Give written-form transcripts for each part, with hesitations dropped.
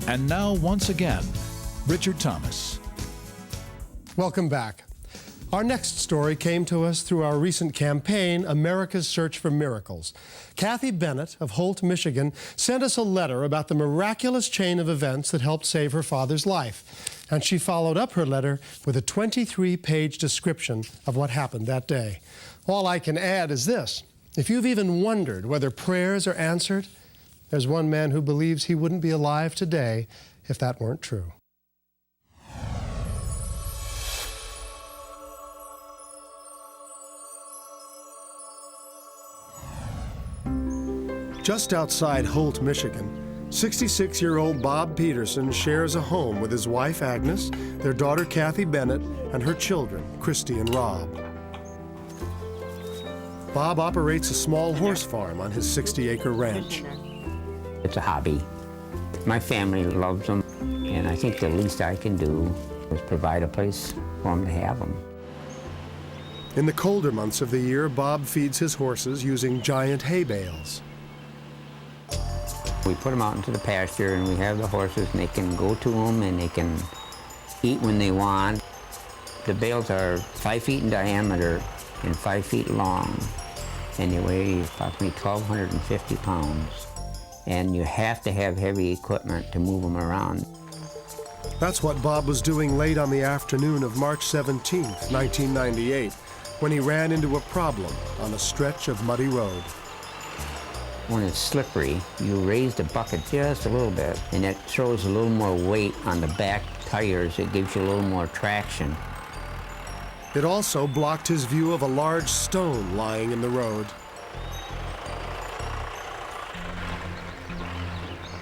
And now, once again, Richard Thomas. Welcome back. Our next story came to us through our recent campaign, America's Search for Miracles. Kathy Bennett of Holt, Michigan, sent us a letter about the miraculous chain of events that helped save her father's life. And she followed up her letter with a 23-page description of what happened that day. All I can add is this: if you've even wondered whether prayers are answered, there's one man who believes he wouldn't be alive today if that weren't true. Just outside Holt, Michigan, 66-year-old Bob Peterson shares a home with his wife, Agnes, their daughter, Kathy Bennett, and her children, Christy and Rob. Bob operates a small horse farm on his 60-acre ranch. It's a hobby. My family loves them, and I think the least I can do is provide a place for them to have them. In the colder months of the year, Bob feeds his horses using giant hay bales. We put them out into the pasture, and we have the horses, and they can go to them, and they can eat when they want. The bales are 5 feet in diameter and 5 feet long, and they weigh approximately 1,250 pounds. And you have to have heavy equipment to move them around. That's what Bob was doing late on the afternoon of March 17, 1998, when he ran into a problem on a stretch of muddy road. When it's slippery, you raise the bucket just a little bit, and it throws a little more weight on the back tires. It gives you a little more traction. It also blocked his view of a large stone lying in the road.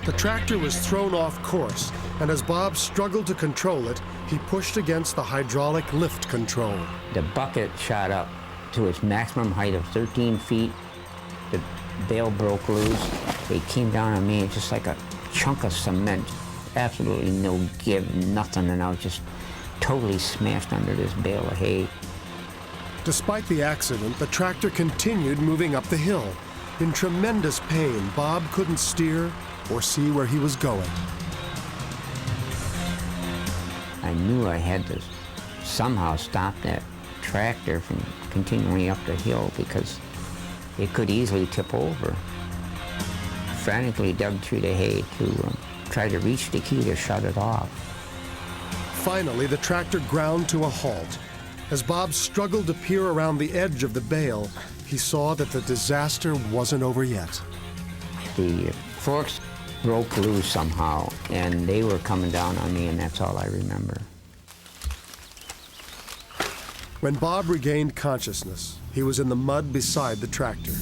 The tractor was thrown off course, and as Bob struggled to control it, he pushed against the hydraulic lift control. The bucket shot up to its maximum height of 13 feet. The bale broke loose. It came down on me just like a chunk of cement. Absolutely no give, nothing, and I was just totally smashed under this bale of hay. Despite the accident, the tractor continued moving up the hill. In tremendous pain, Bob couldn't steer or see where he was going. I knew I had to somehow stop that tractor from continuing up the hill because it could easily tip over. Frantically dug through the hay to try to reach the key to shut it off. Finally, the tractor ground to a halt. As Bob struggled to peer around the edge of the bale, he saw that the disaster wasn't over yet. The forks broke loose somehow, and they were coming down on me, and that's all I remember. When Bob regained consciousness, he was in the mud beside the tractor.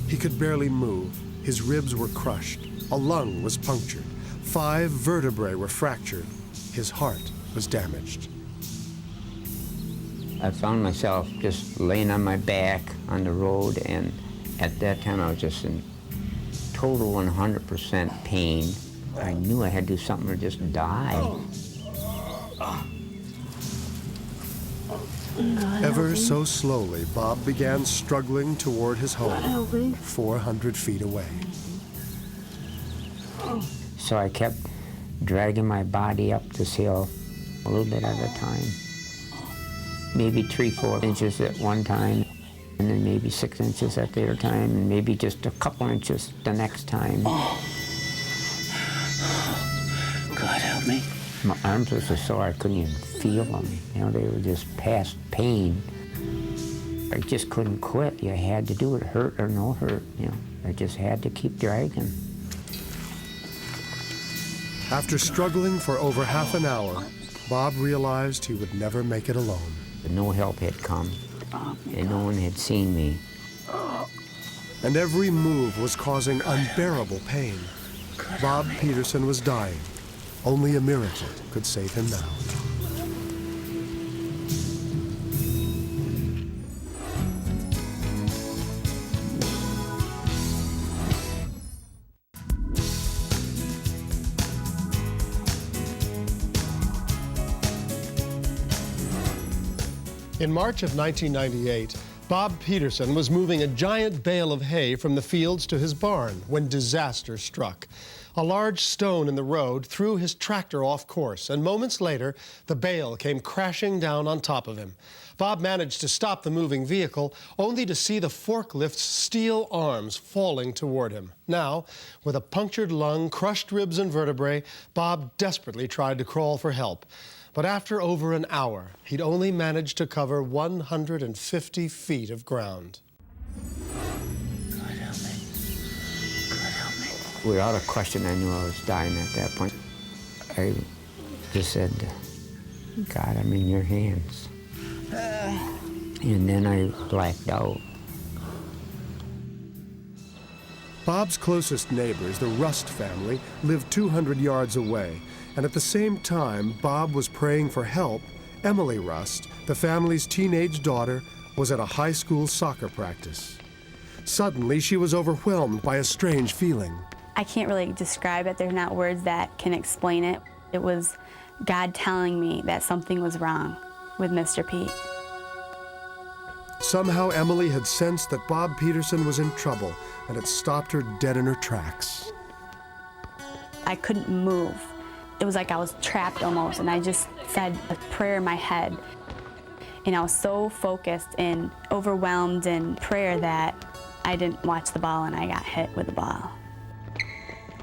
He could barely move. His ribs were crushed. A lung was punctured. 5 vertebrae were fractured. His heart was damaged. I found myself just laying on my back on the road, and at that time I was just in total 100% pain. I knew I had to do something or just die. Ever so slowly, Bob began struggling toward his home, 400 feet away. So I kept dragging my body up this hill a little bit at a time. Maybe 3-4 inches at one time, and then maybe 6 inches at the other time, and maybe just a couple inches the next time. God help me. My arms were so sore I couldn't even feel them. You know, they were just past pain. I just couldn't quit. You had to do it, hurt or no hurt. You know, I just had to keep dragging. After struggling for over half an hour, Bob realized he would never make it alone. No help had come, and no one had seen me. And every move was causing unbearable pain. Bob Peterson was dying. Only a miracle could save him now. In March of 1998, Bob Peterson was moving a giant bale of hay from the fields to his barn when disaster struck. A large stone in the road threw his tractor off course, and moments later, the bale came crashing down on top of him. Bob managed to stop the moving vehicle, only to see the forklift's steel arms falling toward him. Now, with a punctured lung, crushed ribs and vertebrae, Bob desperately tried to crawl for help. But after over an hour, he'd only managed to cover 150 feet of ground. Without a question, I knew I was dying at that point. I just said, God, I'm in your hands. And then I blacked out. Bob's closest neighbors, the Rust family, lived 200 yards away. And at the same time Bob was praying for help, Emily Rust, the family's teenage daughter, was at a high school soccer practice. Suddenly, she was overwhelmed by a strange feeling. I can't really describe it. There's not words that can explain it. It was God telling me that something was wrong with Mr. Pete. Somehow Emily had sensed that Bob Peterson was in trouble, and it stopped her dead in her tracks. I couldn't move. It was like I was trapped almost, and I just said a prayer in my head. And I was so focused and overwhelmed in prayer that I didn't watch the ball, and I got hit with the ball.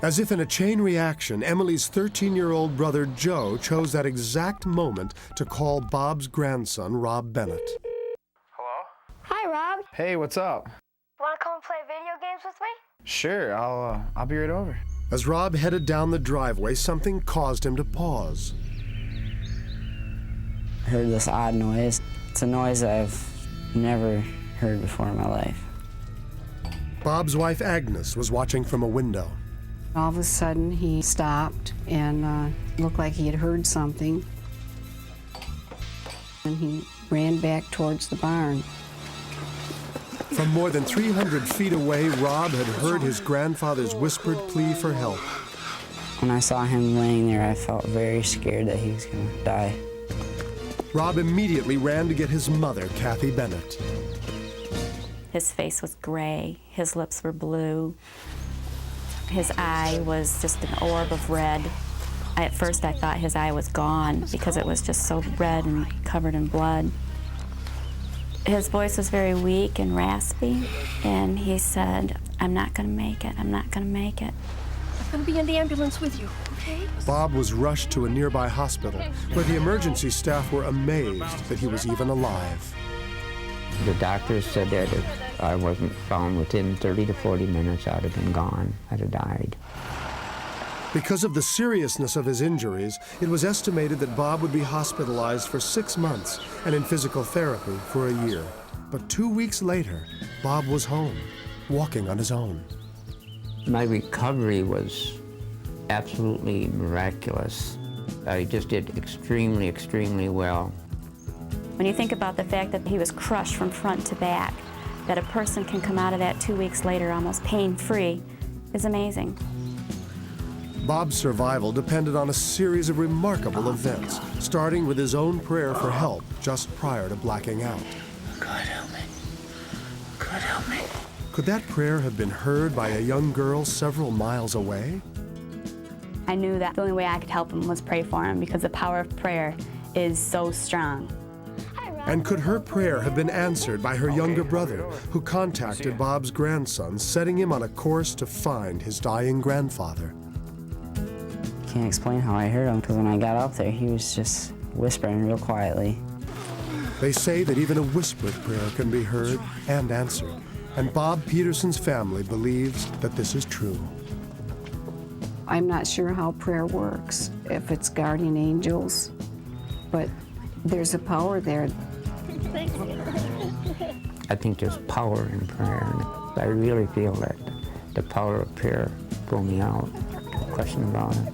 As if in a chain reaction, Emily's 13-year-old brother Joe chose that exact moment to call Bob's grandson, Rob Bennett. Hello? Hi, Rob. Hey, what's up? Want to come and play video games with me? Sure, I'll be right over. As Rob headed down the driveway, something caused him to pause. I heard this odd noise. It's a noise I've never heard before in my life. Bob's wife Agnes was watching from a window. All of a sudden, he stopped and looked like he had heard something. And he ran back towards the barn. From more than 300 feet away, Rob had heard his grandfather's whispered plea for help. When I saw him laying there, I felt very scared that he was going to die. Rob immediately ran to get his mother, Kathy Bennett. His face was gray, his lips were blue. His eye was just an orb of red. At first I thought his eye was gone because it was just so red and covered in blood. His voice was very weak and raspy, and he said, "I'm not gonna make it, I'm not gonna make it." I'm going to be in the ambulance with you, okay? Bob was rushed to a nearby hospital, where the emergency staff were amazed that he was even alive. The doctors said that if I wasn't found within 30 to 40 minutes, I'd have been gone. I'd have died. Because of the seriousness of his injuries, it was estimated that Bob would be hospitalized for 6 months and in physical therapy for a year. But 2 weeks later, Bob was home, walking on his own. My recovery was absolutely miraculous. I just did extremely, extremely well. When you think about the fact that he was crushed from front to back, that a person can come out of that 2 weeks later almost pain-free is amazing. Bob's survival depended on a series of remarkable events, starting with his own prayer for help just prior to blacking out. God help me. God help me. Could that prayer have been heard by a young girl several miles away? I knew that the only way I could help him was pray for him because the power of prayer is so strong. And could her prayer have been answered by her younger brother, who contacted Bob's grandson, setting him on a course to find his dying grandfather? Can't explain how I heard him, because when I got up there, he was just whispering real quietly. They say that even a whispered prayer can be heard and answered, and Bob Peterson's family believes that this is true. I'm not sure how prayer works, if it's guardian angels, but there's a power there. I think there's power in prayer, and I really feel that the power of prayer pulled me out. No question about it.